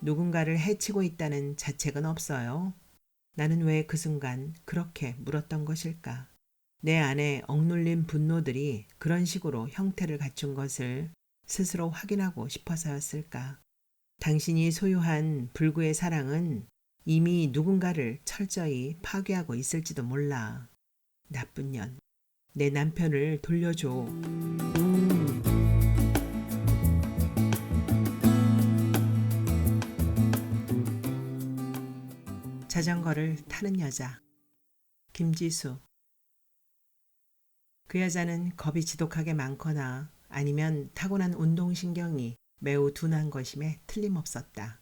누군가를 해치고 있다는 자책은 없어요? 나는 왜 그 순간 그렇게 물었던 것일까? 내 안에 억눌린 분노들이 그런 식으로 형태를 갖춘 것을 스스로 확인하고 싶어서였을까? 당신이 소유한 불구의 사랑은 이미 누군가를 철저히 파괴하고 있을지도 몰라. 나쁜 년. 내 남편을 돌려줘. 자전거를 타는 여자. 김지수. 그 여자는 겁이 지독하게 많거나 아니면 타고난 운동신경이 매우 둔한 것임에 틀림없었다.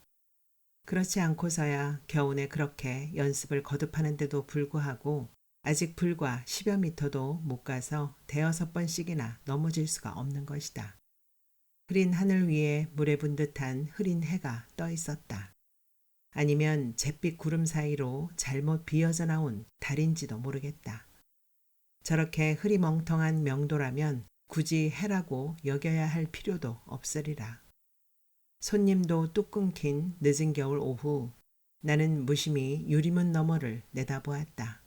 그렇지 않고서야 겨우내 그렇게 연습을 거듭하는데도 불구하고 아직 불과 10여 미터도 못 가서 대여섯 번씩이나 넘어질 수가 없는 것이다. 흐린 하늘 위에 물에 분 듯한 흐린 해가 떠 있었다. 아니면 잿빛 구름 사이로 잘못 비어져 나온 달인지도 모르겠다. 저렇게 흐리멍텅한 명도라면 굳이 해라고 여겨야 할 필요도 없으리라. 손님도 뚝 끊긴 늦은 겨울 오후, 나는 무심히 유리문 너머를 내다보았다.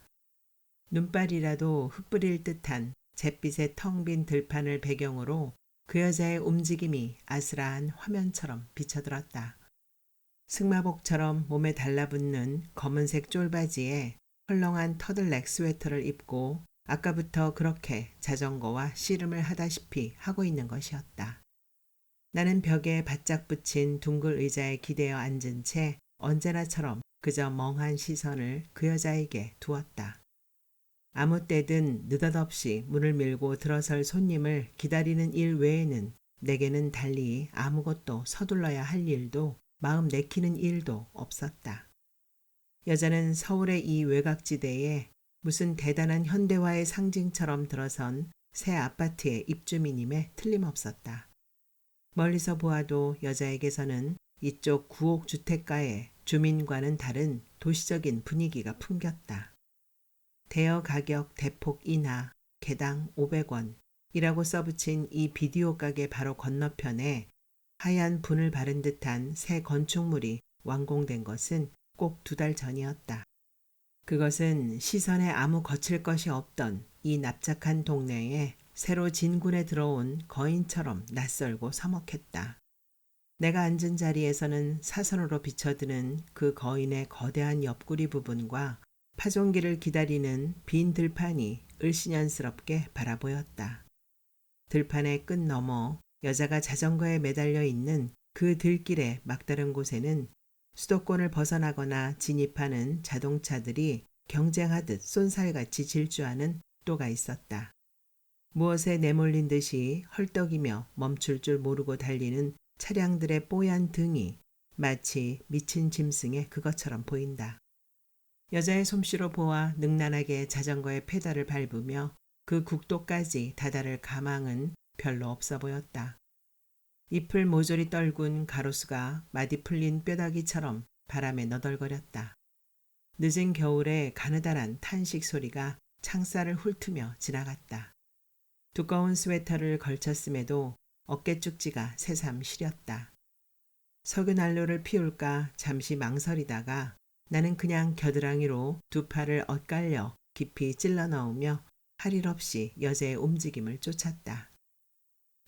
눈발이라도 흩뿌릴 듯한 잿빛의 텅 빈 들판을 배경으로 그 여자의 움직임이 아슬한 화면처럼 비쳐들었다. 승마복처럼 몸에 달라붙는 검은색 쫄바지에 헐렁한 터들넥 스웨터를 입고 아까부터 그렇게 자전거와 씨름을 하다시피 하고 있는 것이었다. 나는 벽에 바짝 붙인 둥글 의자에 기대어 앉은 채 언제나처럼 그저 멍한 시선을 그 여자에게 두었다. 아무 때든 느닷없이 문을 밀고 들어설 손님을 기다리는 일 외에는 내게는 달리 아무것도 서둘러야 할 일도 마음 내키는 일도 없었다. 여자는 서울의 이 외곽지대에 무슨 대단한 현대화의 상징처럼 들어선 새 아파트의 입주민임에 틀림없었다. 멀리서 보아도 여자에게서는 이쪽 구옥 주택가의 주민과는 다른 도시적인 분위기가 풍겼다. 대여 가격 대폭 인하, 개당 500원이라고 써붙인 이 비디오 가게 바로 건너편에 하얀 분을 바른 듯한 새 건축물이 완공된 것은 꼭 2달 전이었다. 그것은 시선에 아무 거칠 것이 없던 이 납작한 동네에 새로 진군에 들어온 거인처럼 낯설고 서먹했다. 내가 앉은 자리에서는 사선으로 비쳐드는 그 거인의 거대한 옆구리 부분과 파종기를 기다리는 빈 들판이 을씨년스럽게 바라보였다. 들판의 끝 너머 여자가 자전거에 매달려 있는 그 들길의 막다른 곳에는 수도권을 벗어나거나 진입하는 자동차들이 경쟁하듯 쏜살같이 질주하는 또가 있었다. 무엇에 내몰린 듯이 헐떡이며 멈출 줄 모르고 달리는 차량들의 뽀얀 등이 마치 미친 짐승의 그것처럼 보인다. 여자의 솜씨로 보아 능란하게 자전거의 페달을 밟으며 그 국도까지 다다를 가망은 별로 없어 보였다. 잎을 모조리 떨군 가로수가 마디 풀린 뼈다귀처럼 바람에 너덜거렸다. 늦은 겨울에 가느다란 탄식 소리가 창살을 훑으며 지나갔다. 두꺼운 스웨터를 걸쳤음에도 어깨 쭉지가 새삼 시렸다. 석유 난로를 피울까 잠시 망설이다가 나는 그냥 겨드랑이로 두 팔을 엇갈려 깊이 찔러 넣으며 할 일 없이 여자의 움직임을 쫓았다.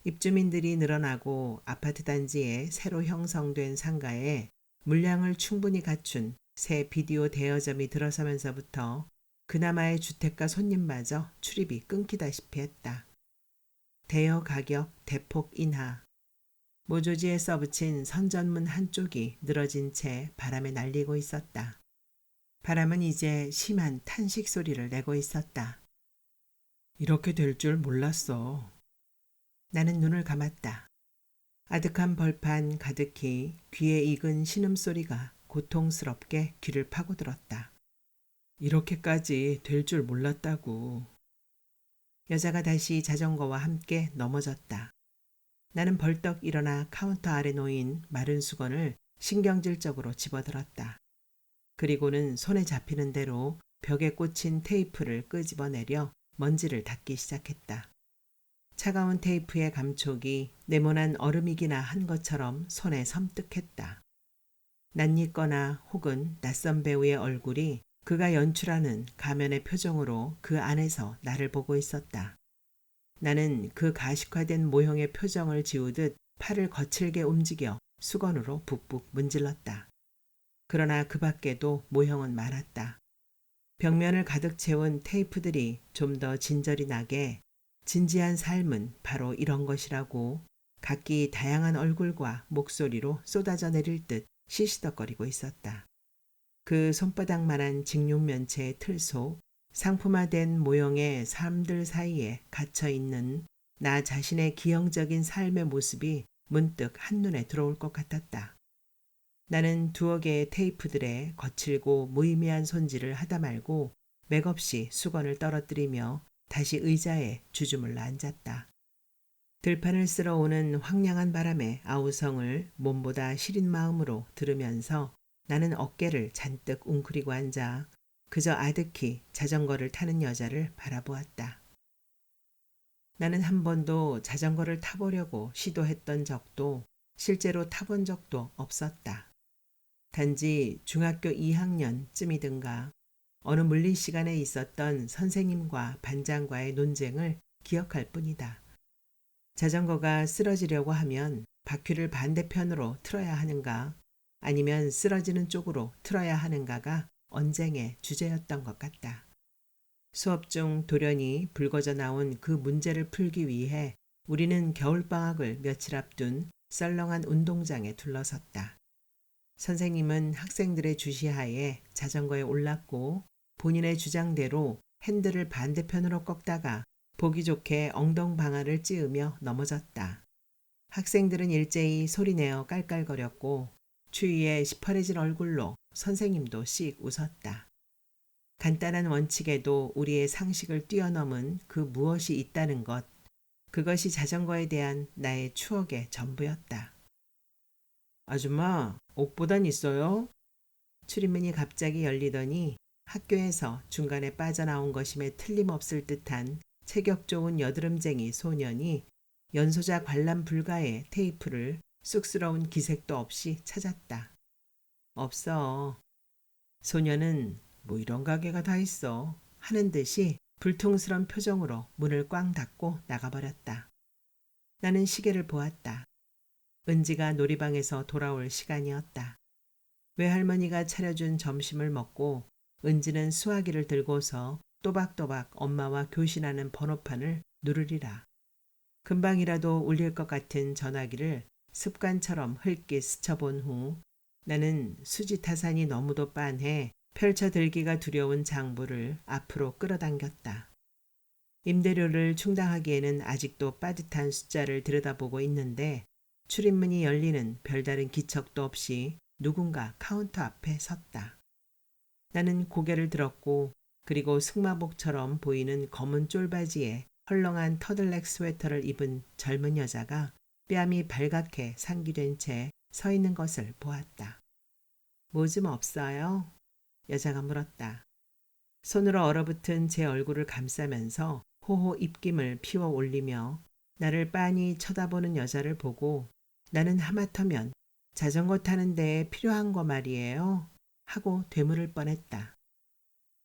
입주민들이 늘어나고 아파트 단지에 새로 형성된 상가에 물량을 충분히 갖춘 새 비디오 대여점이 들어서면서부터 그나마의 주택가 손님마저 출입이 끊기다시피 했다. 대여 가격 대폭 인하. 모조지에 써붙인 선전문 한쪽이 늘어진 채 바람에 날리고 있었다. 바람은 이제 심한 탄식 소리를 내고 있었다. 이렇게 될 줄 몰랐어. 나는 눈을 감았다. 아득한 벌판 가득히 귀에 익은 신음소리가 고통스럽게 귀를 파고들었다. 이렇게까지 될 줄 몰랐다고. 여자가 다시 자전거와 함께 넘어졌다. 나는 벌떡 일어나 카운터 아래 놓인 마른 수건을 신경질적으로 집어들었다. 그리고는 손에 잡히는 대로 벽에 꽂힌 테이프를 끄집어내려 먼지를 닦기 시작했다. 차가운 테이프의 감촉이 네모난 얼음이기나 한 것처럼 손에 섬뜩했다. 낯익거나 혹은 낯선 배우의 얼굴이 그가 연출하는 가면의 표정으로 그 안에서 나를 보고 있었다. 나는 그 가식화된 모형의 표정을 지우듯 팔을 거칠게 움직여 수건으로 북북 문질렀다. 그러나 그 밖에도 모형은 많았다. 벽면을 가득 채운 테이프들이 좀 더 진절이 나게 진지한 삶은 바로 이런 것이라고 각기 다양한 얼굴과 목소리로 쏟아져 내릴 듯 시시덕거리고 있었다. 그 손바닥만한 직육면체의 틀 속 상품화된 모형의 삶들 사이에 갇혀 있는 나 자신의 기형적인 삶의 모습이 문득 한눈에 들어올 것 같았다. 나는 두어 개의 테이프들에 거칠고 무의미한 손질을 하다 말고 맥없이 수건을 떨어뜨리며 다시 의자에 주저물러 앉았다. 들판을 쓸어오는 황량한 바람의 아우성을 몸보다 시린 마음으로 들으면서 나는 어깨를 잔뜩 웅크리고 앉아 그저 아득히 자전거를 타는 여자를 바라보았다. 나는 한 번도 자전거를 타보려고 시도했던 적도 실제로 타본 적도 없었다. 단지 중학교 2학년쯤이든가 어느 물리 시간에 있었던 선생님과 반장과의 논쟁을 기억할 뿐이다. 자전거가 쓰러지려고 하면 바퀴를 반대편으로 틀어야 하는가 아니면 쓰러지는 쪽으로 틀어야 하는가가 언쟁의 주제였던 것 같다. 수업 중 돌연히 불거져 나온 그 문제를 풀기 위해 우리는 겨울방학을 며칠 앞둔 썰렁한 운동장에 둘러섰다. 선생님은 학생들의 주시하에 자전거에 올랐고 본인의 주장대로 핸들을 반대편으로 꺾다가 보기 좋게 엉덩방아를 찌으며 넘어졌다. 학생들은 일제히 소리내어 깔깔거렸고 추위에 시퍼레진 얼굴로 선생님도 씩 웃었다. 간단한 원칙에도 우리의 상식을 뛰어넘은 그 무엇이 있다는 것, 그것이 자전거에 대한 나의 추억의 전부였다. 아줌마, 옷보단 있어요? 출입문이 갑자기 열리더니 학교에서 중간에 빠져나온 것임에 틀림없을 듯한 체격 좋은 여드름쟁이 소년이 연소자 관람 불가의 테이프를 쑥스러운 기색도 없이 찾았다. 없어. 소년은 뭐 이런 가게가 다 있어 하는 듯이 불통스런 표정으로 문을 꽝 닫고 나가버렸다. 나는 시계를 보았다. 은지가 놀이방에서 돌아올 시간이었다. 외할머니가 차려준 점심을 먹고 은지는 수화기를 들고서 또박또박 엄마와 교신하는 번호판을 누르리라. 금방이라도 울릴 것 같은 전화기를 습관처럼 흘낏 스쳐본 후 나는 수지타산이 너무도 빤해 펼쳐들기가 두려운 장부를 앞으로 끌어당겼다. 임대료를 충당하기에는 아직도 빠듯한 숫자를 들여다보고 있는데 출입문이 열리는 별다른 기척도 없이 누군가 카운터 앞에 섰다. 나는 고개를 들었고 그리고 승마복처럼 보이는 검은 쫄바지에 헐렁한 터들넥 스웨터를 입은 젊은 여자가 뺨이 발갛게 상기된 채 서 있는 것을 보았다. 뭐 좀 없어요? 여자가 물었다. 손으로 얼어붙은 제 얼굴을 감싸면서 호호 입김을 피워 올리며 나를 빤히 쳐다보는 여자를 보고 나는 하마터면 자전거 타는 데에 필요한 거 말이에요 하고 되물을 뻔했다.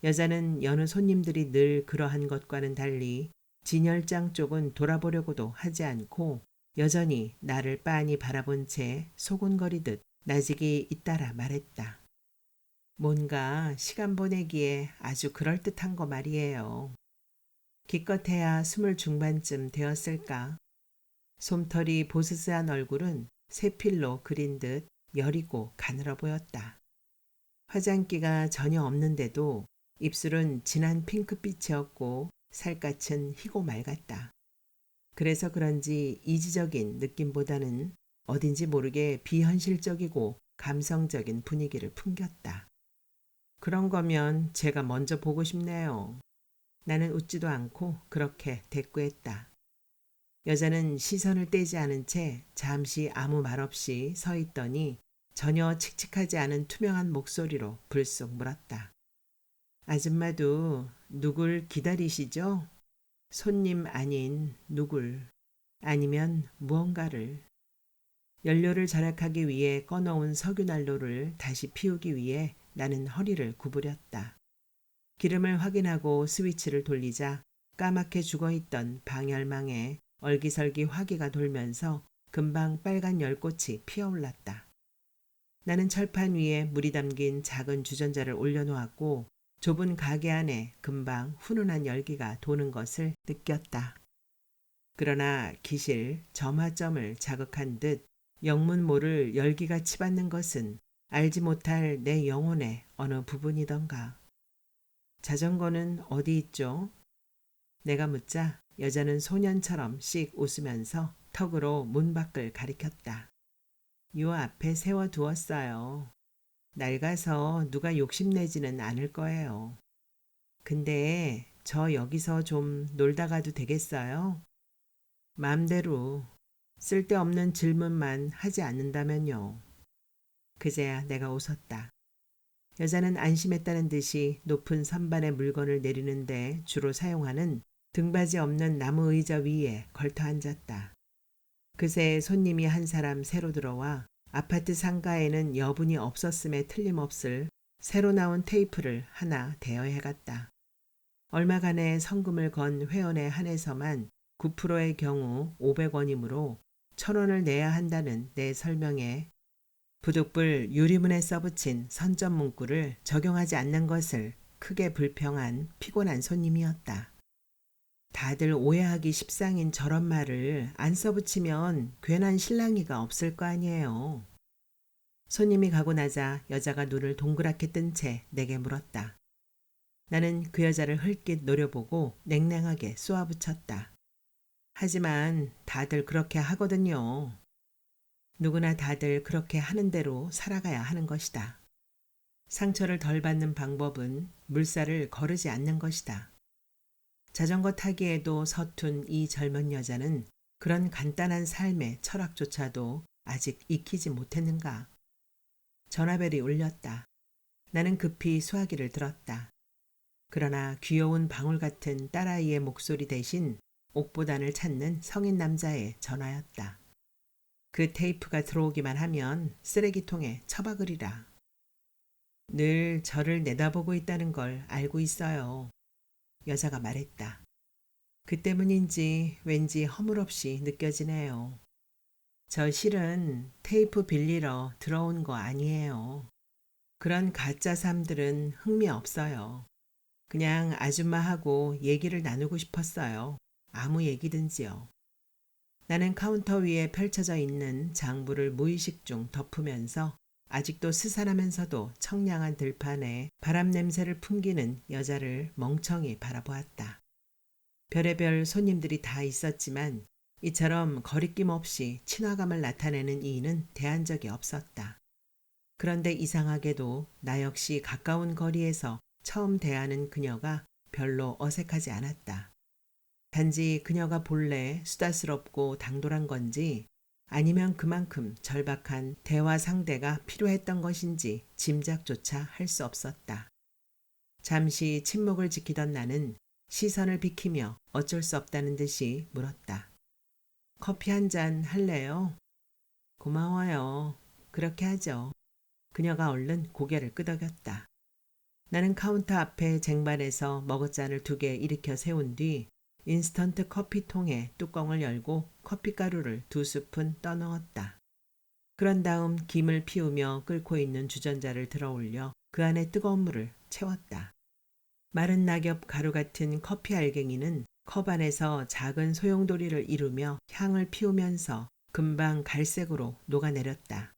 여자는 여느 손님들이 늘 그러한 것과는 달리 진열장 쪽은 돌아보려고도 하지 않고 여전히 나를 빤히 바라본 채 소곤거리듯 나직이 잇따라 말했다. 뭔가 시간 보내기에 아주 그럴듯한 거 말이에요. 기껏해야 20 중반쯤 되었을까. 솜털이 보스스한 얼굴은 세필로 그린 듯 여리고 가늘어 보였다. 화장기가 전혀 없는데도 입술은 진한 핑크빛이었고 살갗은 희고 맑았다. 그래서 그런지 이지적인 느낌보다는 어딘지 모르게 비현실적이고 감성적인 분위기를 풍겼다. 그런 거면 제가 먼저 보고 싶네요. 나는 웃지도 않고 그렇게 대꾸했다. 여자는 시선을 떼지 않은 채 잠시 아무 말 없이 서 있더니 전혀 칙칙하지 않은 투명한 목소리로 불쑥 물었다. 아줌마도 누굴 기다리시죠? 손님 아닌 누굴 아니면 무언가를. 연료를 절약하기 위해 꺼놓은 석유 난로를 다시 피우기 위해 나는 허리를 구부렸다. 기름을 확인하고 스위치를 돌리자 까맣게 죽어있던 방열망에 얼기설기 화기가 돌면서 금방 빨간 열꽃이 피어올랐다. 나는 철판 위에 물이 담긴 작은 주전자를 올려놓았고 좁은 가게 안에 금방 훈훈한 열기가 도는 것을 느꼈다. 그러나 기실, 점화점을 자극한 듯 영문 모를 열기가 치받는 것은 알지 못할 내 영혼의 어느 부분이던가. 자전거는 어디 있죠? 내가 묻자 여자는 소년처럼 씩 웃으면서 턱으로 문 밖을 가리켰다. 요 앞에 세워두었어요. 낡아서 누가 욕심내지는 않을 거예요. 근데 저 여기서 좀 놀다 가도 되겠어요? 맘대로. 쓸데없는 질문만 하지 않는다면요. 그제야 내가 웃었다. 여자는 안심했다는 듯이 높은 선반에 물건을 내리는데 주로 사용하는 등받이 없는 나무 의자 위에 걸터 앉았다. 그새 손님이 한 사람 새로 들어와 아파트 상가에는 여분이 없었음에 틀림없을 새로 나온 테이프를 하나 대여해갔다. 얼마간의 성금을 건 회원에 한해서만 9%의 경우 500원이므로 1,000원을 내야 한다는 내 설명에 부득불 유리문에 써붙인 선점 문구를 적용하지 않는 것을 크게 불평한 피곤한 손님이었다. 다들 오해하기 십상인 저런 말을 안 써붙이면 괜한 실랑이가 없을 거 아니에요. 손님이 가고 나자 여자가 눈을 동그랗게 뜬 채 내게 물었다. 나는 그 여자를 흘낏 노려보고 냉랭하게 쏘아붙였다. 하지만 다들 그렇게 하거든요. 누구나 다들 그렇게 하는 대로 살아가야 하는 것이다. 상처를 덜 받는 방법은 물살을 거르지 않는 것이다. 자전거 타기에도 서툰 이 젊은 여자는 그런 간단한 삶의 철학조차도 아직 익히지 못했는가. 전화벨이 울렸다. 나는 급히 수화기를 들었다. 그러나 귀여운 방울 같은 딸아이의 목소리 대신 옥보단을 찾는 성인 남자의 전화였다. 그 테이프가 들어오기만 하면 쓰레기통에 처박으리라. 늘 저를 내다보고 있다는 걸 알고 있어요. 여자가 말했다. 그 때문인지 왠지 허물없이 느껴지네요. 저 실은 테이프 빌리러 들어온 거 아니에요. 그런 가짜 삶들은 흥미 없어요. 그냥 아줌마하고 얘기를 나누고 싶었어요. 아무 얘기든지요. 나는 카운터 위에 펼쳐져 있는 장부를 무의식 중 덮으면서 아직도 스산하면서도 청량한 들판에 바람 냄새를 풍기는 여자를 멍청이 바라보았다. 별의별 손님들이 다 있었지만 이처럼 거리낌 없이 친화감을 나타내는 이인은 대한 적이 없었다. 그런데 이상하게도 나 역시 가까운 거리에서 처음 대하는 그녀가 별로 어색하지 않았다. 단지 그녀가 본래 수다스럽고 당돌한 건지 아니면 그만큼 절박한 대화 상대가 필요했던 것인지 짐작조차 할 수 없었다. 잠시 침묵을 지키던 나는 시선을 비키며 어쩔 수 없다는 듯이 물었다. 커피 한 잔 할래요? 고마워요. 그렇게 하죠. 그녀가 얼른 고개를 끄덕였다. 나는 카운터 앞에 쟁반에서 머그잔을 2개 일으켜 세운 뒤 인스턴트 커피통에 뚜껑을 열고 커피가루를 2스푼 떠넣었다. 그런 다음 김을 피우며 끓고 있는 주전자를 들어올려 그 안에 뜨거운 물을 채웠다. 마른 낙엽 가루 같은 커피 알갱이는 컵 안에서 작은 소용돌이를 이루며 향을 피우면서 금방 갈색으로 녹아내렸다.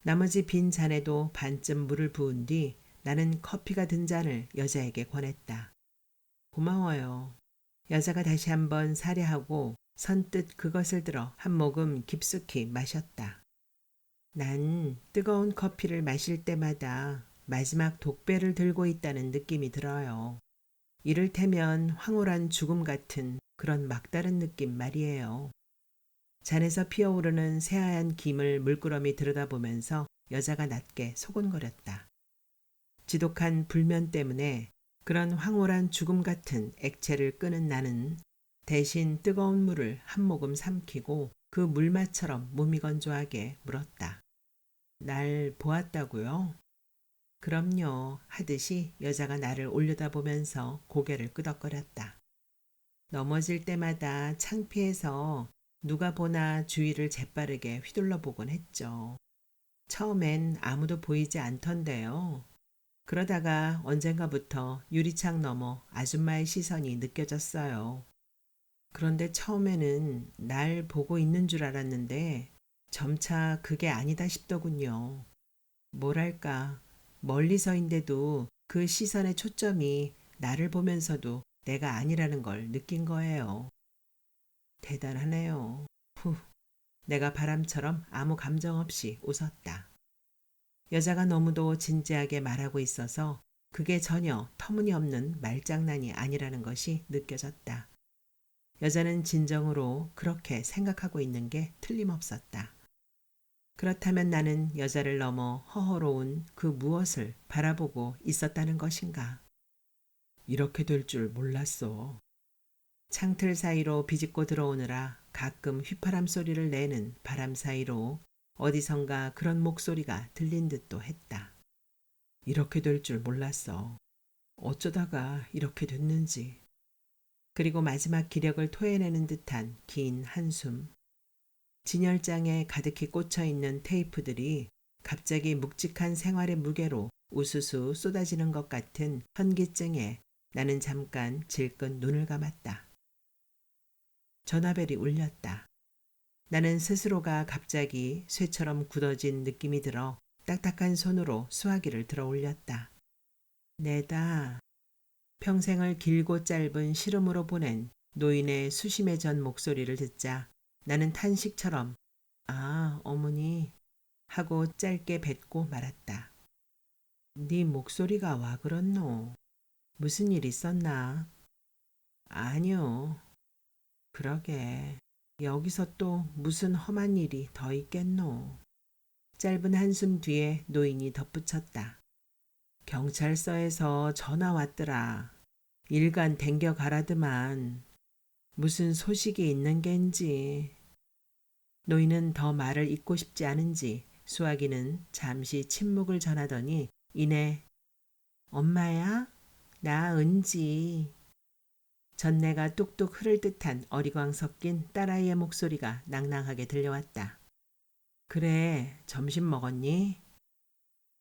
나머지 빈 잔에도 반쯤 물을 부은 뒤 나는 커피가 든 잔을 여자에게 권했다. 고마워요. 여자가 다시 한번 사례하고 선뜻 그것을 들어 한 모금 깊숙이 마셨다. 난 뜨거운 커피를 마실 때마다 마지막 독배를 들고 있다는 느낌이 들어요. 이를테면 황홀한 죽음 같은 그런 막다른 느낌 말이에요. 잔에서 피어오르는 새하얀 김을 물끄러미 들여다보면서 여자가 낮게 소곤거렸다. 지독한 불면 때문에 그런 황홀한 죽음 같은 액체를 끄는 나는 대신 뜨거운 물을 한 모금 삼키고 그 물맛처럼 몸이 건조하게 물었다. 날 보았다고요? 그럼요 하듯이 여자가 나를 올려다보면서 고개를 끄덕거렸다. 넘어질 때마다 창피해서 누가 보나 주위를 재빠르게 휘둘러 보곤 했죠. 처음엔 아무도 보이지 않던데요. 그러다가 언젠가부터 유리창 너머 아줌마의 시선이 느껴졌어요. 그런데 처음에는 날 보고 있는 줄 알았는데 점차 그게 아니다 싶더군요. 뭐랄까, 멀리서인데도 그 시선의 초점이 나를 보면서도 내가 아니라는 걸 느낀 거예요. 대단하네요. 후, 내가 바람처럼 아무 감정 없이 웃었다. 여자가 너무도 진지하게 말하고 있어서 그게 전혀 터무니없는 말장난이 아니라는 것이 느껴졌다. 여자는 진정으로 그렇게 생각하고 있는 게 틀림없었다. 그렇다면 나는 여자를 넘어 허허로운 그 무엇을 바라보고 있었다는 것인가? 이렇게 될 줄 몰랐어. 창틀 사이로 비집고 들어오느라 가끔 휘파람 소리를 내는 바람 사이로 어디선가 그런 목소리가 들린 듯도 했다. 이렇게 될 줄 몰랐어. 어쩌다가 이렇게 됐는지. 그리고 마지막 기력을 토해내는 듯한 긴 한숨. 진열장에 가득히 꽂혀있는 테이프들이 갑자기 묵직한 생활의 무게로 우수수 쏟아지는 것 같은 현기증에 나는 잠깐 질끈 눈을 감았다. 전화벨이 울렸다. 나는 스스로가 갑자기 쇠처럼 굳어진 느낌이 들어 딱딱한 손으로 수화기를 들어 올렸다. 내다. 평생을 길고 짧은 시름으로 보낸 노인의 수심의 전 목소리를 듣자 나는 탄식처럼 아, 어머니 하고 짧게 뱉고 말았다. 네 목소리가 와 그렇노? 무슨 일 있었나? 아니요. 그러게. 여기서 또 무슨 험한 일이 더 있겠노? 짧은 한숨 뒤에 노인이 덧붙였다. 경찰서에서 전화 왔더라. 일간 댕겨 가라드만. 무슨 소식이 있는 겐지. 노인은 더 말을 잇고 싶지 않은지 수화기는 잠시 침묵을 전하더니 이내 엄마야? 나 은지. 전내가 뚝뚝 흐를 듯한 어리광 섞인 딸아이의 목소리가 낭낭하게 들려왔다. 그래, 점심 먹었니?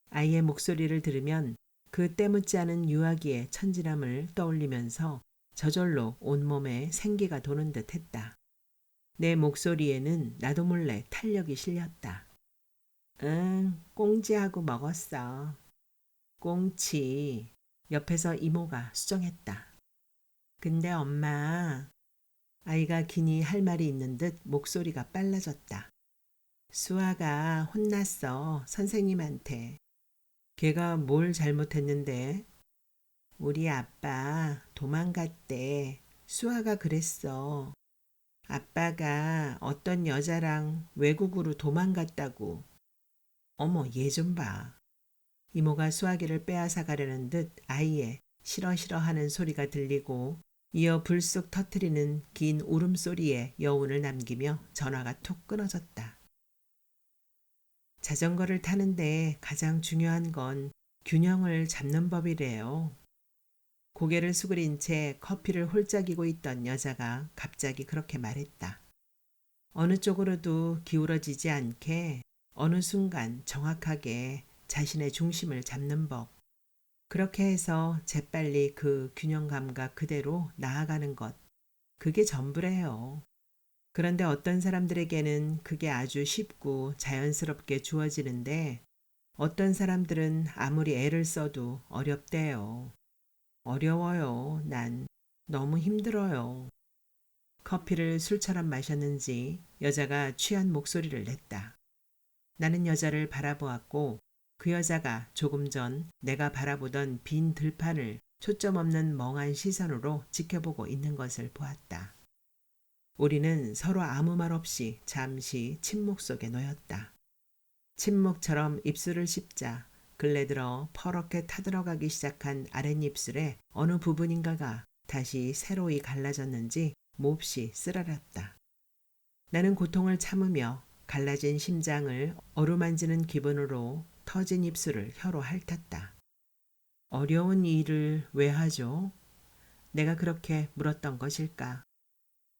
아이의 목소리를 들으면 그 때묻지 않은 유아기의 천진함을 떠올리면서 저절로 온몸에 생기가 도는 듯 했다. 내 목소리에는 나도 몰래 탄력이 실렸다. 응, 꽁지하고 먹었어. 꽁치. 옆에서 이모가 수정했다. 근데 엄마, 아이가 기니 할 말이 있는 듯 목소리가 빨라졌다. 수아가 혼났어, 선생님한테. 걔가 뭘 잘못했는데? 우리 아빠 도망갔대. 수아가 그랬어. 아빠가 어떤 여자랑 외국으로 도망갔다고. 어머, 얘 좀 봐. 이모가 수아기를 빼앗아 가려는 듯 아이의 싫어 하는 소리가 들리고 이어 불쑥 터트리는 긴 울음소리에 여운을 남기며 전화가 툭 끊어졌다. 자전거를 타는데 가장 중요한 건 균형을 잡는 법이래요. 고개를 수그린 채 커피를 홀짝이고 있던 여자가 갑자기 그렇게 말했다. 어느 쪽으로도 기울어지지 않게 어느 순간 정확하게 자신의 중심을 잡는 법. 그렇게 해서 재빨리 그 균형 감각 그대로 나아가는 것. 그게 전부래요. 그런데 어떤 사람들에게는 그게 아주 쉽고 자연스럽게 주어지는데 어떤 사람들은 아무리 애를 써도 어렵대요. 어려워요. 난 너무 힘들어요. 커피를 술처럼 마셨는지 여자가 취한 목소리를 냈다. 나는 여자를 바라보았고 그 여자가 조금 전 내가 바라보던 빈 들판을 초점 없는 멍한 시선으로 지켜보고 있는 것을 보았다. 우리는 서로 아무 말 없이 잠시 침묵 속에 놓였다. 침묵처럼 입술을 씹자 근래 들어 퍼렇게 타들어가기 시작한 아랫입술의 어느 부분인가가 다시 새로이 갈라졌는지 몹시 쓰라렸다. 나는 고통을 참으며 갈라진 심장을 어루만지는 기분으로 터진 입술을 혀로 핥았다. 어려운 일을 왜 하죠? 내가 그렇게 물었던 것일까?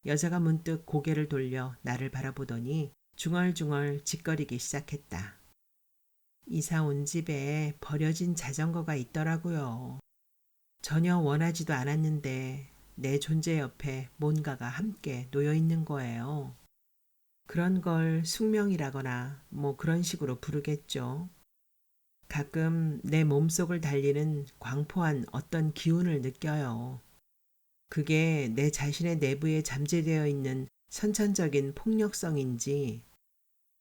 여자가 문득 고개를 돌려 나를 바라보더니 중얼중얼 짓거리기 시작했다. 이사 온 집에 버려진 자전거가 있더라고요. 전혀 원하지도 않았는데 내 존재 옆에 뭔가가 함께 놓여 있는 거예요. 그런 걸 숙명이라거나 뭐 그런 식으로 부르겠죠. 가끔 내 몸속을 달리는 광포한 어떤 기운을 느껴요. 그게 내 자신의 내부에 잠재되어 있는 선천적인 폭력성인지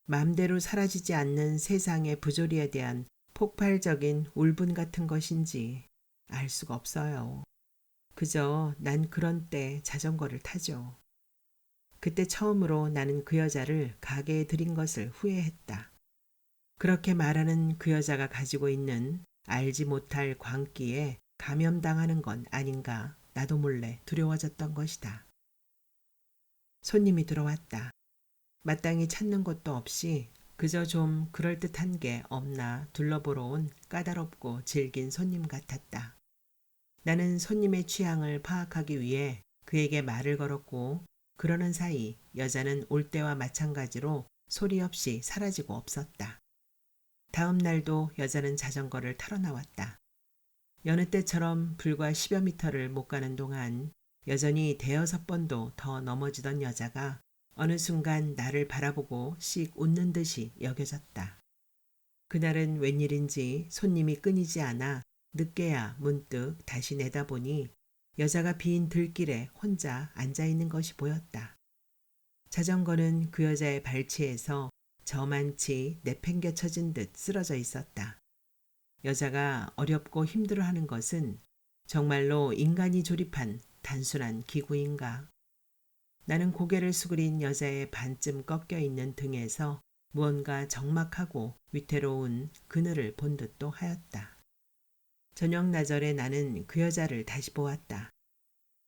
마음대로 사라지지 않는 세상의 부조리에 대한 폭발적인 울분 같은 것인지 알 수가 없어요. 그저 난 그런 때 자전거를 타죠. 그때 처음으로 나는 그 여자를 가게에 들인 것을 후회했다. 그렇게 말하는 그 여자가 가지고 있는 알지 못할 광기에 감염당하는 건 아닌가 나도 몰래 두려워졌던 것이다. 손님이 들어왔다. 마땅히 찾는 것도 없이 그저 좀 그럴듯한 게 없나 둘러보러 온 까다롭고 질긴 손님 같았다. 나는 손님의 취향을 파악하기 위해 그에게 말을 걸었고 그러는 사이 여자는 올 때와 마찬가지로 소리 없이 사라지고 없었다. 다음 날도 여자는 자전거를 타러 나왔다. 여느 때처럼 불과 10여 미터를 못 가는 동안 여전히 대여섯 번도 더 넘어지던 여자가 어느 순간 나를 바라보고 씩 웃는 듯이 여겨졌다. 그날은 웬일인지 손님이 끊이지 않아 늦게야 문득 다시 내다보니 여자가 빈 들길에 혼자 앉아있는 것이 보였다. 자전거는 그 여자의 발치에서 저만치 내팽개쳐진 듯 쓰러져 있었다. 여자가 어렵고 힘들어하는 것은 정말로 인간이 조립한 단순한 기구인가? 나는 고개를 수그린 여자의 반쯤 꺾여 있는 등에서 무언가 적막하고 위태로운 그늘을 본 듯도 하였다. 저녁 나절에 나는 그 여자를 다시 보았다.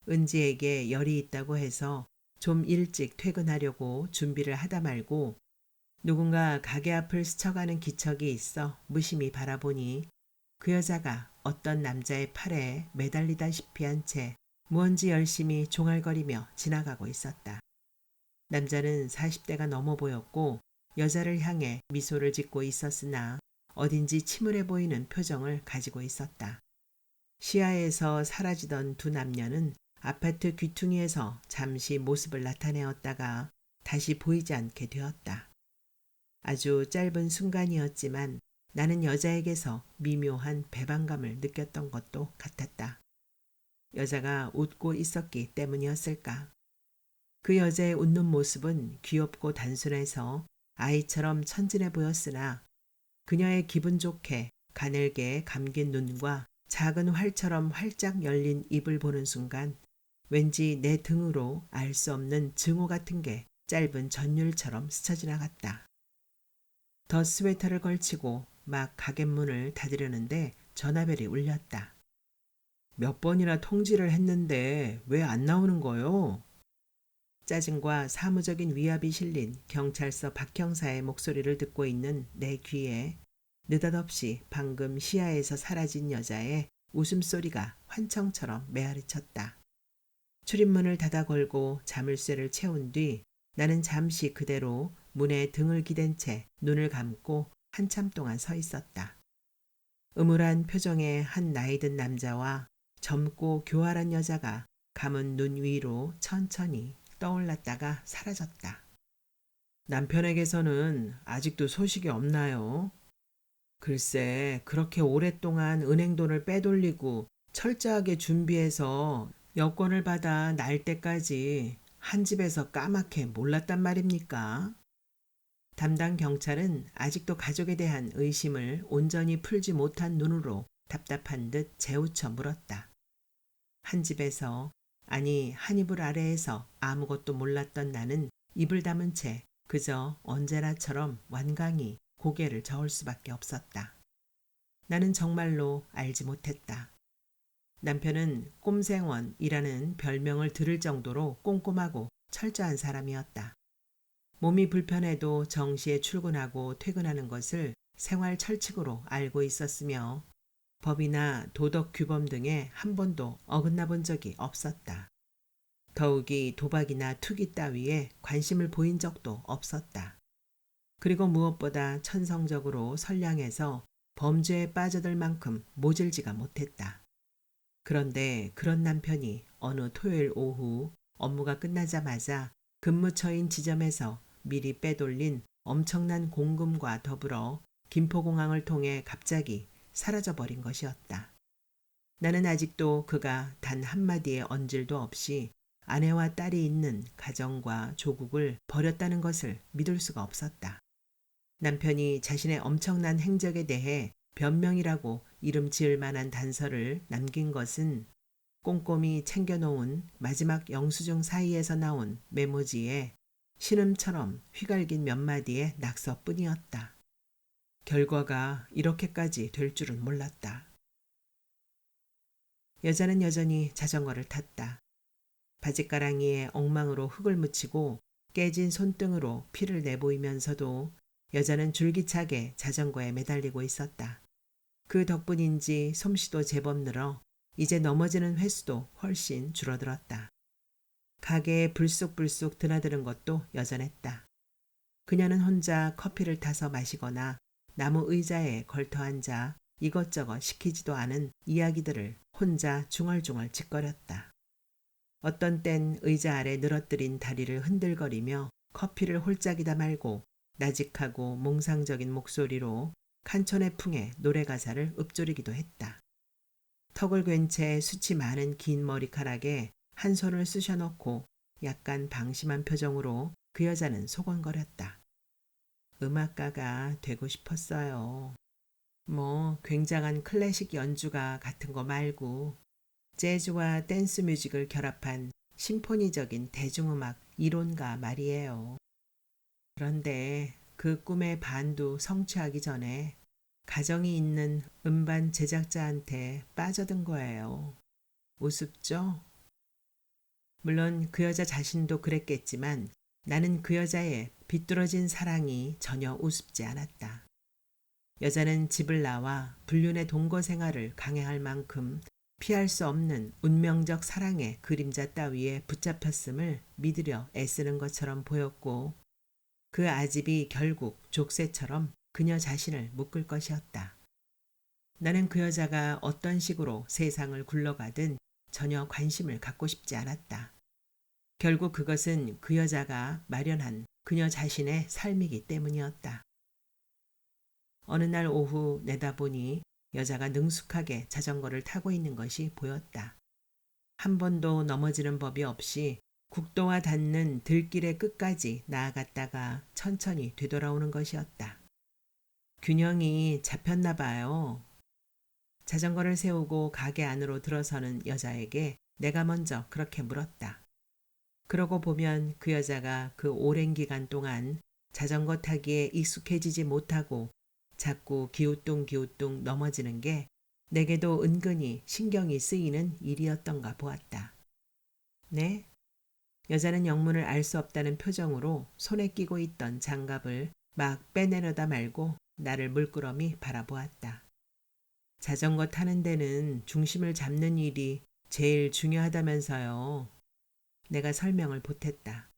은지에게 열이 있다고 해서 좀 일찍 퇴근하려고 준비를 하다 말고 누군가 가게 앞을 스쳐가는 기척이 있어 무심히 바라보니 그 여자가 어떤 남자의 팔에 매달리다시피 한 채 무언지 열심히 종알거리며 지나가고 있었다. 남자는 40대가 넘어 보였고 여자를 향해 미소를 짓고 있었으나 어딘지 침울해 보이는 표정을 가지고 있었다. 시야에서 사라지던 두 남녀는 아파트 귀퉁이에서 잠시 모습을 나타내었다가 다시 보이지 않게 되었다. 아주 짧은 순간이었지만 나는 여자에게서 미묘한 배반감을 느꼈던 것도 같았다. 여자가 웃고 있었기 때문이었을까? 그 여자의 웃는 모습은 귀엽고 단순해서 아이처럼 천진해 보였으나 그녀의 기분 좋게 가늘게 감긴 눈과 작은 활처럼 활짝 열린 입을 보는 순간 왠지 내 등으로 알 수 없는 증오 같은 게 짧은 전율처럼 스쳐 지나갔다. 더 스웨터를 걸치고 막 가게 문을 닫으려는데 전화벨이 울렸다. 몇 번이나 통지를 했는데 왜 안 나오는 거요? 짜증과 사무적인 위압이 실린 경찰서 박 형사의 목소리를 듣고 있는 내 귀에 느닷없이 방금 시야에서 사라진 여자의 웃음소리가 환청처럼 메아리쳤다. 출입문을 닫아 걸고 자물쇠를 채운 뒤 나는 잠시 그대로 문에 등을 기댄 채 눈을 감고 한참 동안 서 있었다. 음울한 표정의 한 나이든 남자와 젊고 교활한 여자가 감은 눈 위로 천천히 떠올랐다가 사라졌다. 남편에게서는 아직도 소식이 없나요? 글쎄, 그렇게 오랫동안 은행 돈을 빼돌리고 철저하게 준비해서 여권을 받아 날 때까지 한 집에서 까맣게 몰랐단 말입니까? 담당 경찰은 아직도 가족에 대한 의심을 온전히 풀지 못한 눈으로 답답한 듯 재우쳐 물었다. 한 집에서, 아니 한 이불 아래에서 아무것도 몰랐던 나는 입을 다문 채 그저 언제나처럼 완강히 고개를 저을 수밖에 없었다. 나는 정말로 알지 못했다. 남편은 꼼생원이라는 별명을 들을 정도로 꼼꼼하고 철저한 사람이었다. 몸이 불편해도 정시에 출근하고 퇴근하는 것을 생활 철칙으로 알고 있었으며 법이나 도덕 규범 등에 한 번도 어긋나 본 적이 없었다. 더욱이 도박이나 투기 따위에 관심을 보인 적도 없었다. 그리고 무엇보다 천성적으로 선량해서 범죄에 빠져들 만큼 모질지가 못했다. 그런데 그런 남편이 어느 토요일 오후 업무가 끝나자마자 근무처인 지점에서 미리 빼돌린 엄청난 공금과 더불어 김포공항을 통해 갑자기 사라져버린 것이었다. 나는 아직도 그가 단 한마디의 언질도 없이 아내와 딸이 있는 가정과 조국을 버렸다는 것을 믿을 수가 없었다. 남편이 자신의 엄청난 행적에 대해 변명이라고 이름 지을 만한 단서를 남긴 것은 꼼꼼히 챙겨놓은 마지막 영수증 사이에서 나온 메모지에 신음처럼 휘갈긴 몇 마디의 낙서뿐이었다. 결과가 이렇게까지 될 줄은 몰랐다. 여자는 여전히 자전거를 탔다. 바짓가랑이에 엉망으로 흙을 묻히고 깨진 손등으로 피를 내보이면서도 여자는 줄기차게 자전거에 매달리고 있었다. 그 덕분인지 솜씨도 제법 늘어 이제 넘어지는 횟수도 훨씬 줄어들었다. 가게에 불쑥불쑥 드나드는 것도 여전했다. 그녀는 혼자 커피를 타서 마시거나 나무 의자에 걸터 앉아 이것저것 시키지도 않은 이야기들을 혼자 중얼중얼 짓거렸다. 어떤 땐 의자 아래 늘어뜨린 다리를 흔들거리며 커피를 홀짝이다 말고 나직하고 몽상적인 목소리로 칸촌의 풍의 노래 가사를 읊조리기도 했다. 턱을 괜 채 숱이 많은 긴 머리카락에 한 손을 쑤셔넣고 약간 방심한 표정으로 그 여자는 소곤거렸다. 음악가가 되고 싶었어요. 뭐 굉장한 클래식 연주가 같은 거 말고 재즈와 댄스 뮤직을 결합한 심포니적인 대중음악 이론가 말이에요. 그런데 그 꿈의 반도 성취하기 전에 가정이 있는 음반 제작자한테 빠져든 거예요. 우습죠? 물론 그 여자 자신도 그랬겠지만 나는 그 여자의 비뚤어진 사랑이 전혀 우습지 않았다. 여자는 집을 나와 불륜의 동거 생활을 강행할 만큼 피할 수 없는 운명적 사랑의 그림자 따위에 붙잡혔음을 믿으려 애쓰는 것처럼 보였고 그 아집이 결국 족쇄처럼 그녀 자신을 묶을 것이었다. 나는 그 여자가 어떤 식으로 세상을 굴러가든 전혀 관심을 갖고 싶지 않았다. 결국 그것은 그 여자가 마련한 그녀 자신의 삶이기 때문이었다. 어느 날 오후 내다보니 여자가 능숙하게 자전거를 타고 있는 것이 보였다. 한 번도 넘어지는 법이 없이 국도와 닿는 들길의 끝까지 나아갔다가 천천히 되돌아오는 것이었다. 균형이 잡혔나 봐요. 자전거를 세우고 가게 안으로 들어서는 여자에게 내가 먼저 그렇게 물었다. 그러고 보면 그 여자가 그 오랜 기간 동안 자전거 타기에 익숙해지지 못하고 자꾸 기우뚱기우뚱 넘어지는 게 내게도 은근히 신경이 쓰이는 일이었던가 보았다. 네? 여자는 영문을 알 수 없다는 표정으로 손에 끼고 있던 장갑을 막 빼내려다 말고 나를 물끄러미 바라보았다. 자전거 타는 데는 중심을 잡는 일이 제일 중요하다면서요. 내가 설명을 보탰다.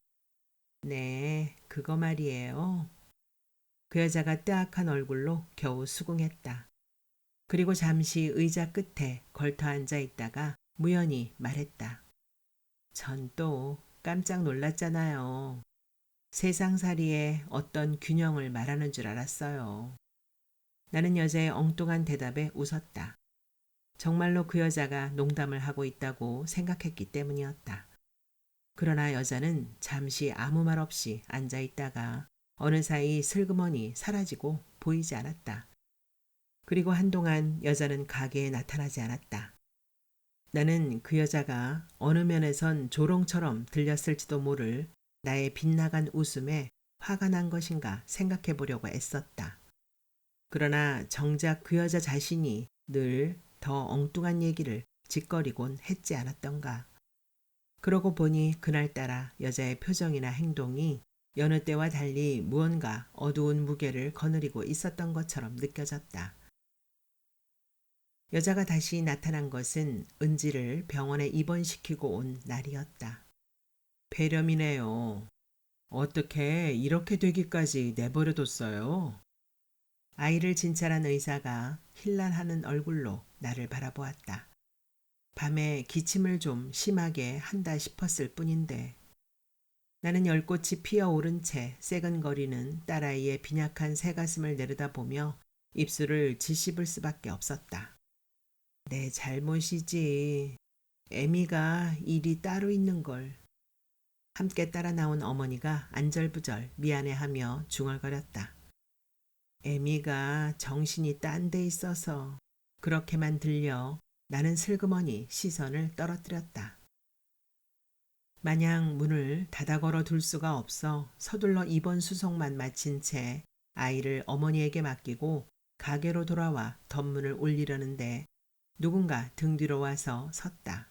네, 그거 말이에요. 그 여자가 뜨악한 얼굴로 겨우 수긍했다. 그리고 잠시 의자 끝에 걸터 앉아 있다가 무연히 말했다. 전 또 깜짝 놀랐잖아요. 세상살이에 어떤 균형을 말하는 줄 알았어요. 나는 여자의 엉뚱한 대답에 웃었다. 정말로 그 여자가 농담을 하고 있다고 생각했기 때문이었다. 그러나 여자는 잠시 아무 말 없이 앉아 있다가 어느 사이 슬그머니 사라지고 보이지 않았다. 그리고 한동안 여자는 가게에 나타나지 않았다. 나는 그 여자가 어느 면에선 조롱처럼 들렸을지도 모를 나의 빗나간 웃음에 화가 난 것인가 생각해 보려고 애썼다. 그러나 정작 그 여자 자신이 늘 더 엉뚱한 얘기를 짓거리곤 했지 않았던가. 그러고 보니 그날따라 여자의 표정이나 행동이 여느 때와 달리 무언가 어두운 무게를 거느리고 있었던 것처럼 느껴졌다. 여자가 다시 나타난 것은 은지를 병원에 입원시키고 온 날이었다. 폐렴이네요. 어떻게 이렇게 되기까지 내버려뒀어요? 아이를 진찰한 의사가 힐난하는 얼굴로 나를 바라보았다. 밤에 기침을 좀 심하게 한다 싶었을 뿐인데. 나는 열꽃이 피어오른 채 새근거리는 딸아이의 빈약한 새가슴을 내려다보며 입술을 짓씹을 수밖에 없었다. 내 잘못이지. 애미가 일이 따로 있는 걸. 함께 따라 나온 어머니가 안절부절 미안해하며 중얼거렸다. 애미가 정신이 딴 데 있어서. 그렇게만 들려 나는 슬그머니 시선을 떨어뜨렸다. 마냥 문을 닫아 걸어 둘 수가 없어 서둘러 입원 수속만 마친 채 아이를 어머니에게 맡기고 가게로 돌아와 덧문을 올리려는데 누군가 등 뒤로 와서 섰다.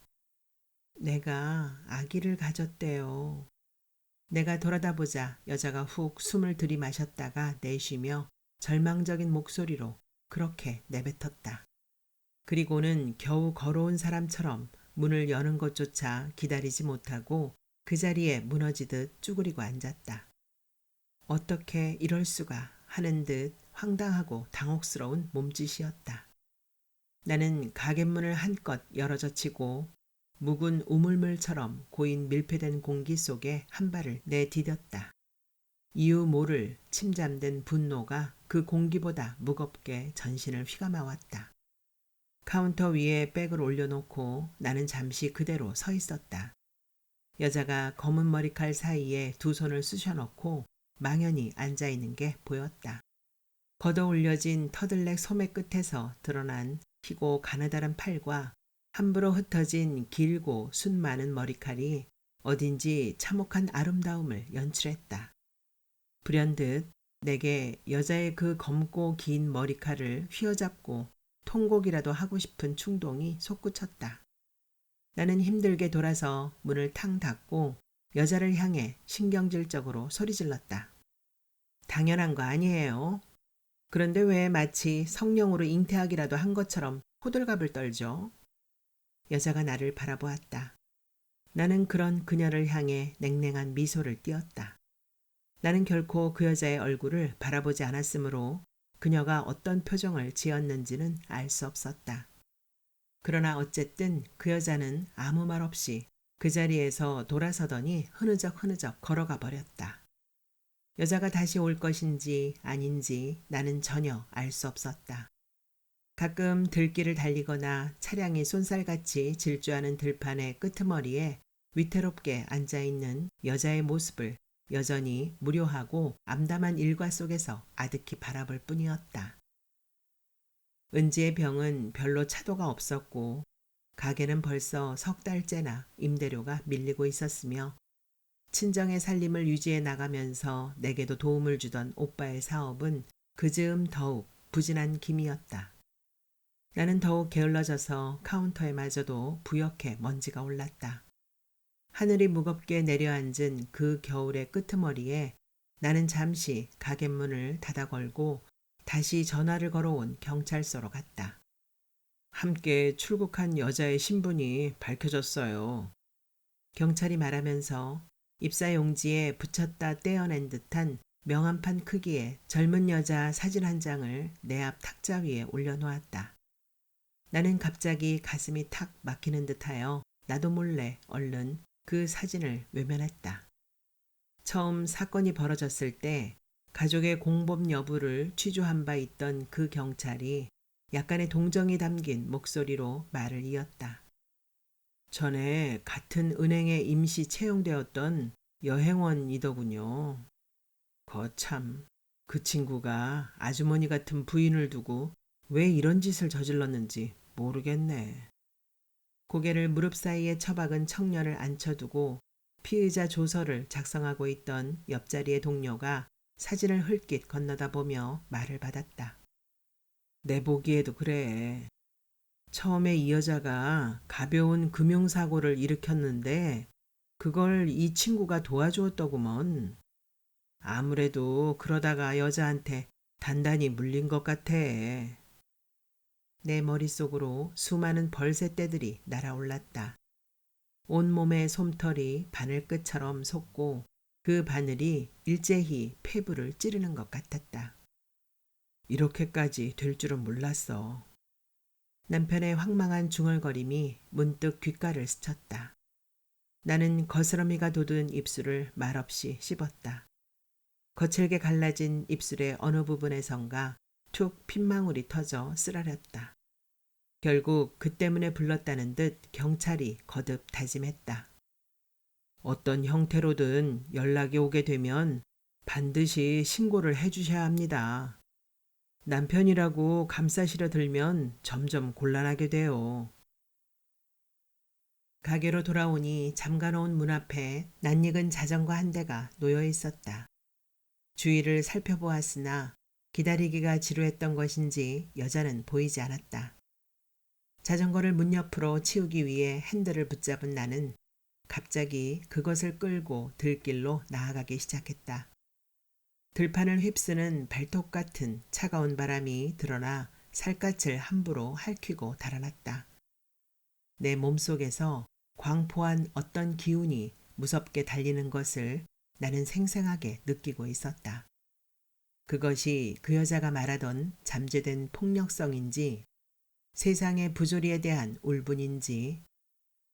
내가 아기를 가졌대요. 내가 돌아다보자 여자가 훅 숨을 들이마셨다가 내쉬며 절망적인 목소리로 그렇게 내뱉었다. 그리고는 겨우 걸어온 사람처럼 문을 여는 것조차 기다리지 못하고 그 자리에 무너지듯 쭈그리고 앉았다. 어떻게 이럴 수가 하는 듯 황당하고 당혹스러운 몸짓이었다. 나는 가게문을 한껏 열어젖히고 묵은 우물물처럼 고인 밀폐된 공기 속에 한 발을 내디뎠다. 이유 모를 침잠된 분노가 그 공기보다 무겁게 전신을 휘감아왔다. 카운터 위에 백을 올려놓고 나는 잠시 그대로 서 있었다. 여자가 검은 머리칼 사이에 두 손을 쑤셔넣고 망연히 앉아있는 게 보였다. 걷어 올려진 터들넥 소매 끝에서 드러난 희고 가느다란 팔과 함부로 흩어진 길고 순 많은 머리칼이 어딘지 참혹한 아름다움을 연출했다. 불현듯 내게 여자의 그 검고 긴 머리칼을 휘어잡고 통곡이라도 하고 싶은 충동이 솟구쳤다. 나는 힘들게 돌아서 문을 탕 닫고 여자를 향해 신경질적으로 소리질렀다. 당연한 거 아니에요. 그런데 왜 마치 성령으로 잉태하기라도 한 것처럼 호들갑을 떨죠? 여자가 나를 바라보았다. 나는 그런 그녀를 향해 냉랭한 미소를 띄었다. 나는 결코 그 여자의 얼굴을 바라보지 않았으므로 그녀가 어떤 표정을 지었는지는 알 수 없었다. 그러나 어쨌든 그 여자는 아무 말 없이 그 자리에서 돌아서더니 흐느적 걸어가 버렸다. 여자가 다시 올 것인지 아닌지 나는 전혀 알 수 없었다. 가끔 들길을 달리거나 차량이 쏜살같이 질주하는 들판의 끄트머리에 위태롭게 앉아있는 여자의 모습을 여전히 무료하고 암담한 일과 속에서 아득히 바라볼 뿐이었다. 은지의 병은 별로 차도가 없었고 가게는 벌써 석 달째나 임대료가 밀리고 있었으며 친정의 살림을 유지해 나가면서 내게도 도움을 주던 오빠의 사업은 그즈음 더욱 부진한 김이었다. 나는 더욱 게을러져서 카운터에 마저도 부옇게 먼지가 올랐다. 하늘이 무겁게 내려앉은 그 겨울의 끄트머리에 나는 잠시 가게문을 닫아 걸고 다시 전화를 걸어온 경찰서로 갔다. 함께 출국한 여자의 신분이 밝혀졌어요. 경찰이 말하면서 입사용지에 붙였다 떼어낸 듯한 명함판 크기의 젊은 여자 사진 한 장을 내 앞 탁자 위에 올려놓았다. 나는 갑자기 가슴이 탁 막히는 듯하여 나도 몰래 얼른 그 사진을 외면했다. 처음 사건이 벌어졌을 때 가족의 공범 여부를 취조한 바 있던 그 경찰이 약간의 동정이 담긴 목소리로 말을 이었다. 전에 같은 은행에 임시 채용되었던 여행원이더군요. 거참, 그 친구가 아주머니 같은 부인을 두고 왜 이런 짓을 저질렀는지 모르겠네. 고개를 무릎 사이에 처박은 청년을 앉혀두고 피의자 조서를 작성하고 있던 옆자리의 동료가 사진을 흘낏 건너다 보며 말을 받았다. 내 보기에도 그래. 처음에 이 여자가 가벼운 금융사고를 일으켰는데 그걸 이 친구가 도와주었더구먼. 아무래도 그러다가 여자한테 단단히 물린 것 같아. 내 머릿속으로 수많은 벌새떼들이 날아올랐다. 온몸에 솜털이 바늘끝처럼 솟고 그 바늘이 일제히 폐부를 찌르는 것 같았다. 이렇게까지 될 줄은 몰랐어. 남편의 황망한 중얼거림이 문득 귓가를 스쳤다. 나는 거스러미가 돋은 입술을 말없이 씹었다. 거칠게 갈라진 입술의 어느 부분에선가 툭 핏망울이 터져 쓰라렸다. 결국 그 때문에 불렀다는 듯 경찰이 거듭 다짐했다. 어떤 형태로든 연락이 오게 되면 반드시 신고를 해주셔야 합니다. 남편이라고 감싸시려 들면 점점 곤란하게 돼요. 가게로 돌아오니 잠가놓은 문 앞에 낯익은 자전거 한 대가 놓여 있었다. 주위를 살펴보았으나 기다리기가 지루했던 것인지 여자는 보이지 않았다. 자전거를 문 옆으로 치우기 위해 핸들을 붙잡은 나는 갑자기 그것을 끌고 들길로 나아가기 시작했다. 들판을 휩쓰는 발톱 같은 차가운 바람이 드러나 살갗을 함부로 핥히고 달아났다. 내 몸속에서 광포한 어떤 기운이 무섭게 달리는 것을 나는 생생하게 느끼고 있었다. 그것이 그 여자가 말하던 잠재된 폭력성인지 세상의 부조리에 대한 울분인지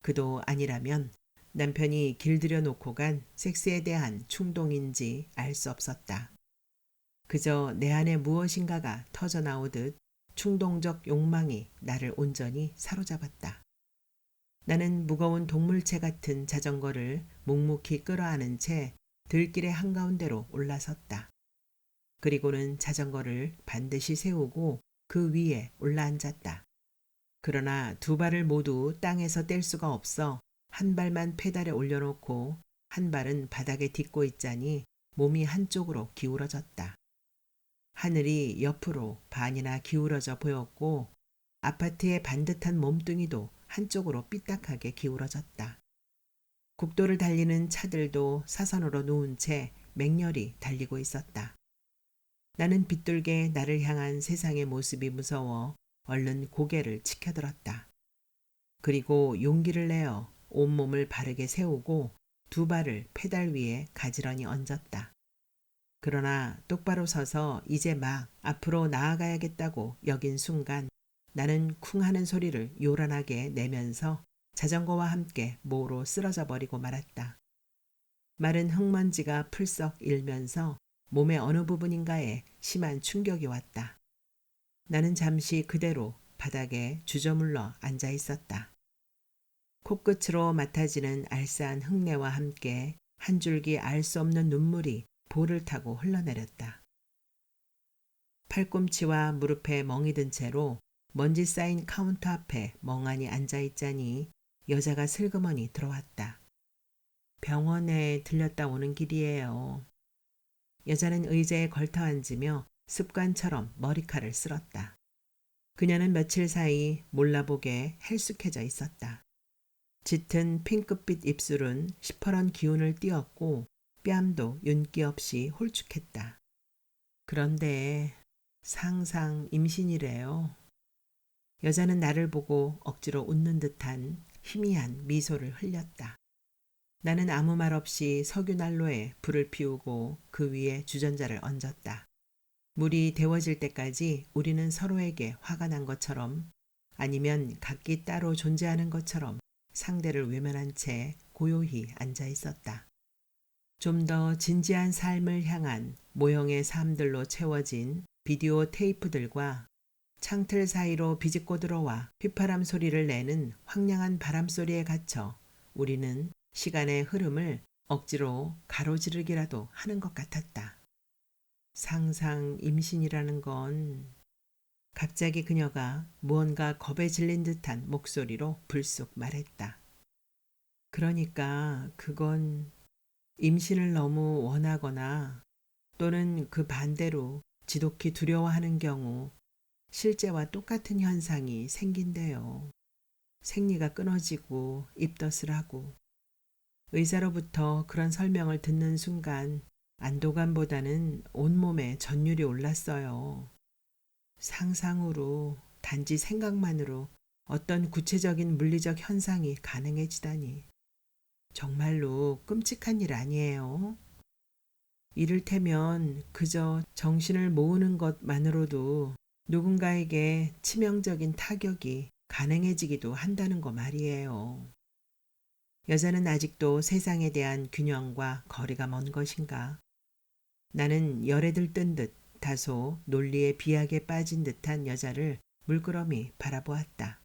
그도 아니라면 남편이 길들여 놓고 간 섹스에 대한 충동인지 알 수 없었다. 그저 내 안에 무엇인가가 터져나오듯 충동적 욕망이 나를 온전히 사로잡았다. 나는 무거운 동물체 같은 자전거를 묵묵히 끌어안은 채 들길의 한가운데로 올라섰다. 그리고는 자전거를 반드시 세우고 그 위에 올라앉았다. 그러나 두 발을 모두 땅에서 뗄 수가 없어 한 발만 페달에 올려놓고 한 발은 바닥에 딛고 있자니 몸이 한쪽으로 기울어졌다. 하늘이 옆으로 반이나 기울어져 보였고 아파트의 반듯한 몸뚱이도 한쪽으로 삐딱하게 기울어졌다. 국도를 달리는 차들도 사선으로 누운 채 맹렬히 달리고 있었다. 나는 빗돌게 나를 향한 세상의 모습이 무서워 얼른 고개를 치켜들었다. 그리고 용기를 내어 온몸을 바르게 세우고 두 발을 페달 위에 가지런히 얹었다. 그러나 똑바로 서서 이제 막 앞으로 나아가야겠다고 여긴 순간 나는 쿵 하는 소리를 요란하게 내면서 자전거와 함께 모로 쓰러져 버리고 말았다. 마른 흙먼지가 풀썩 일면서 몸의 어느 부분인가에 심한 충격이 왔다. 나는 잠시 그대로 바닥에 주저물러 앉아 있었다. 코끝으로 맡아지는 알싸한 흙내와 함께 한 줄기 알 수 없는 눈물이 볼을 타고 흘러내렸다. 팔꿈치와 무릎에 멍이 든 채로 먼지 쌓인 카운터 앞에 멍하니 앉아있자니 여자가 슬그머니 들어왔다. 병원에 들렸다 오는 길이에요. 여자는 의자에 걸터 앉으며 습관처럼 머리칼을 쓸었다. 그녀는 며칠 사이 몰라보게 헬쑥해져 있었다. 짙은 핑크빛 입술은 시퍼런 기운을 띄었고 뺨도 윤기 없이 홀쭉했다. 그런데 상상 임신이래요. 여자는 나를 보고 억지로 웃는 듯한 희미한 미소를 흘렸다. 나는 아무 말 없이 석유난로에 불을 피우고 그 위에 주전자를 얹었다. 물이 데워질 때까지 우리는 서로에게 화가 난 것처럼 아니면 각기 따로 존재하는 것처럼 상대를 외면한 채 고요히 앉아 있었다. 좀 더 진지한 삶을 향한 모형의 삶들로 채워진 비디오 테이프들과 창틀 사이로 비집고 들어와 휘파람 소리를 내는 황량한 바람 소리에 갇혀 우리는 시간의 흐름을 억지로 가로지르기라도 하는 것 같았다. 상상 임신이라는 건 갑자기 그녀가 무언가 겁에 질린 듯한 목소리로 불쑥 말했다. 그러니까 그건 임신을 너무 원하거나 또는 그 반대로 지독히 두려워하는 경우 실제와 똑같은 현상이 생긴대요. 생리가 끊어지고 입덧을 하고 의사로부터 그런 설명을 듣는 순간 안도감보다는 온몸에 전율이 올랐어요. 상상으로, 단지 생각만으로 어떤 구체적인 물리적 현상이 가능해지다니. 정말로 끔찍한 일 아니에요? 이를테면 그저 정신을 모으는 것만으로도 누군가에게 치명적인 타격이 가능해지기도 한다는 거 말이에요. 여자는 아직도 세상에 대한 균형과 거리가 먼 것인가? 나는 열에 들뜬 듯 다소 논리의 비약에 빠진 듯한 여자를 물끄러미 바라보았다.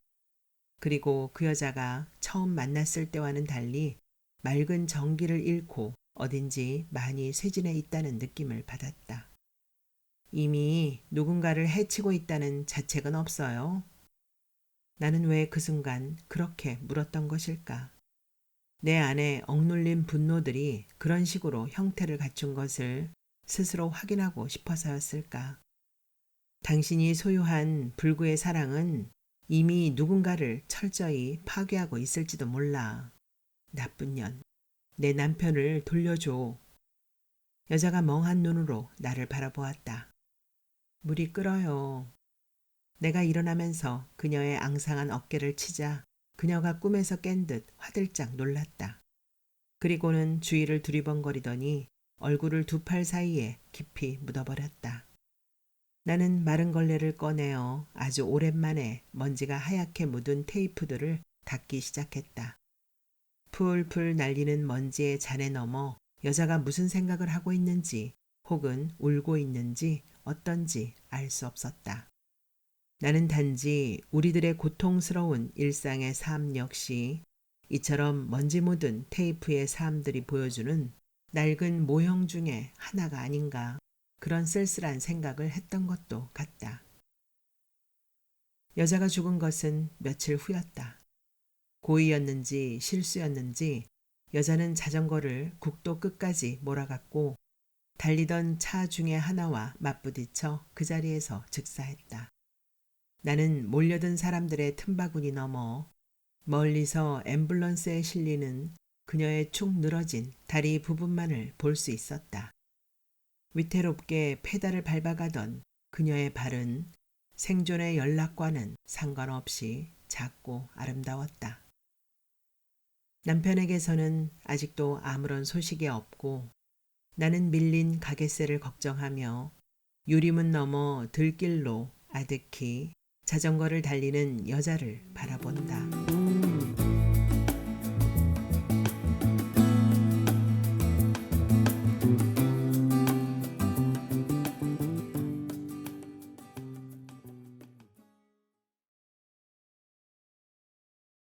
그리고 그 여자가 처음 만났을 때와는 달리 맑은 정기를 잃고 어딘지 많이 쇠진해 있다는 느낌을 받았다. 이미 누군가를 해치고 있다는 자책은 없어요. 나는 왜 그 순간 그렇게 물었던 것일까? 내 안에 억눌린 분노들이 그런 식으로 형태를 갖춘 것을 스스로 확인하고 싶어서였을까? 당신이 소유한 불구의 사랑은 이미 누군가를 철저히 파괴하고 있을지도 몰라. 나쁜 년. 내 남편을 돌려줘. 여자가 멍한 눈으로 나를 바라보았다. 물이 끓어요. 내가 일어나면서 그녀의 앙상한 어깨를 치자 그녀가 꿈에서 깬 듯 화들짝 놀랐다. 그리고는 주위를 두리번거리더니 얼굴을 두 팔 사이에 깊이 묻어버렸다. 나는 마른 걸레를 꺼내어 아주 오랜만에 먼지가 하얗게 묻은 테이프들을 닦기 시작했다. 풀풀 날리는 먼지의 잔에 넘어 여자가 무슨 생각을 하고 있는지 혹은 울고 있는지 어떤지 알 수 없었다. 나는 단지 우리들의 고통스러운 일상의 삶 역시 이처럼 먼지 묻은 테이프의 삶들이 보여주는 낡은 모형 중에 하나가 아닌가 그런 쓸쓸한 생각을 했던 것도 같다. 여자가 죽은 것은 며칠 후였다. 고의였는지 실수였는지 여자는 자전거를 국도 끝까지 몰아갔고 달리던 차 중에 하나와 맞부딪혀 그 자리에서 즉사했다. 나는 몰려든 사람들의 틈바구니 넘어 멀리서 앰뷸런스에 실리는 그녀의 축 늘어진 다리 부분만을 볼 수 있었다. 위태롭게 페달을 밟아가던 그녀의 발은 생존의 연락과는 상관없이 작고 아름다웠다. 남편에게서는 아직도 아무런 소식이 없고 나는 밀린 가게세를 걱정하며 유리문 너머 들길로 아득히 자전거를 달리는 여자를 바라본다.